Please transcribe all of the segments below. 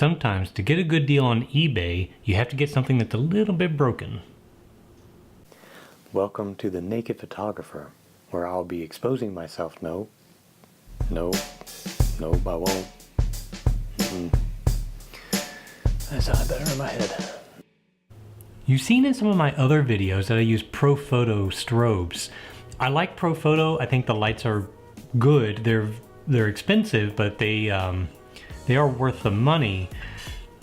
Sometimes to get a good deal on eBay, you have to get something that's a little bit broken. Welcome to the Naked Photographer, where I'll be exposing myself. No, I won't. That sounded better in my head. You've seen in some of my other videos that I use Profoto strobes. I like Profoto. I think the lights are good. They're expensive, but they are worth the money.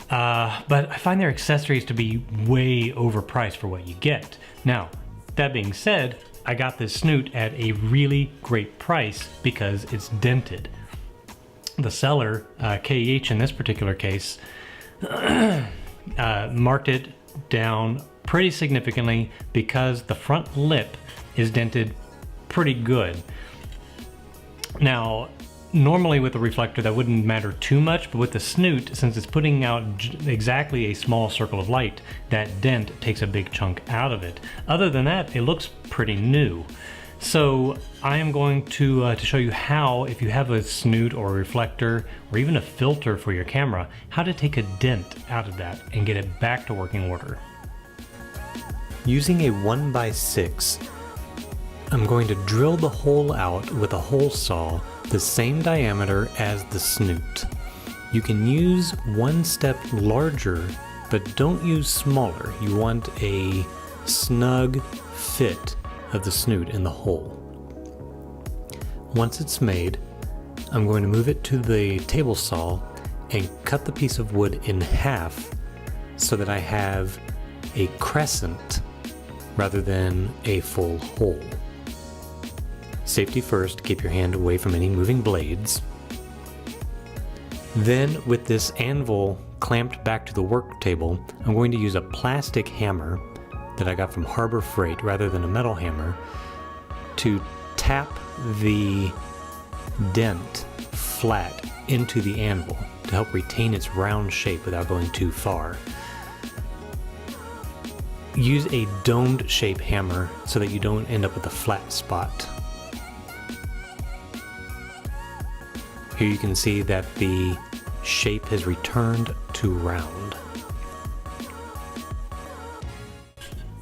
But I find their accessories to be way overpriced for what you get. Now, that being said, I got this Snoot at a really great price because it's dented. The seller, KEH in this particular case, marked it down pretty significantly because the front lip is dented pretty good. Now, normally with the reflector that wouldn't matter too much, but with the Snoot, since it's putting out exactly a small circle of light, that dent takes a big chunk out of it. Other than that, it looks pretty new. So I am going to show you how, if you have a Snoot or a reflector or even a filter for your camera, how to take a dent out of that and get it back to working order. Using a 1x6, I'm going to drill the hole out with a hole saw the same diameter as the Snoot. You can use one step larger, but don't use smaller. You want a snug fit of the Snoot in the hole. Once it's made, I'm going to move it to the table saw and cut the piece of wood in half so that I have a crescent rather than a full hole. Safety first, keep your hand away from any moving blades. Then with this anvil clamped back to the work table, I'm going to use a plastic hammer that I got from Harbor Freight rather than a metal hammer to tap the dent flat into the anvil to help retain its round shape without going too far. Use a domed shape hammer so that you don't end up with a flat spot. Here you can see that the shape has returned to round.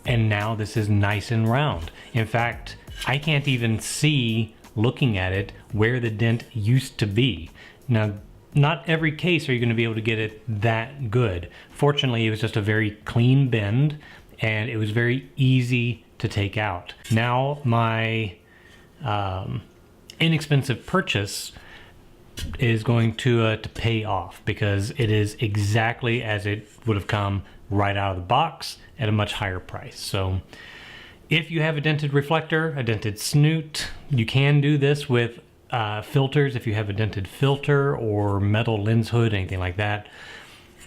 And now this is nice and round. In fact, I can't even see, looking at it, where the dent used to be. Now, not every case are you going to be able to get it that good. Fortunately, it was just a very clean bend, and it was very easy to take out. Now, my inexpensive purchase is going to pay off because it is exactly as it would have come right out of the box at a much higher price. So if you have a dented reflector, a dented Snoot, you can do this with filters. If you have a dented filter or metal lens hood, anything like that,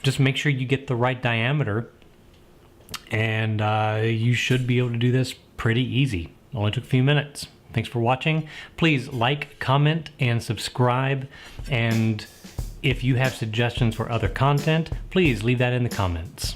just make sure you get the right diameter, and you should be able to do this pretty easy. Only took a few minutes. Thanks for watching. Please like, comment, and subscribe. And if you have suggestions for other content, please leave that in the comments.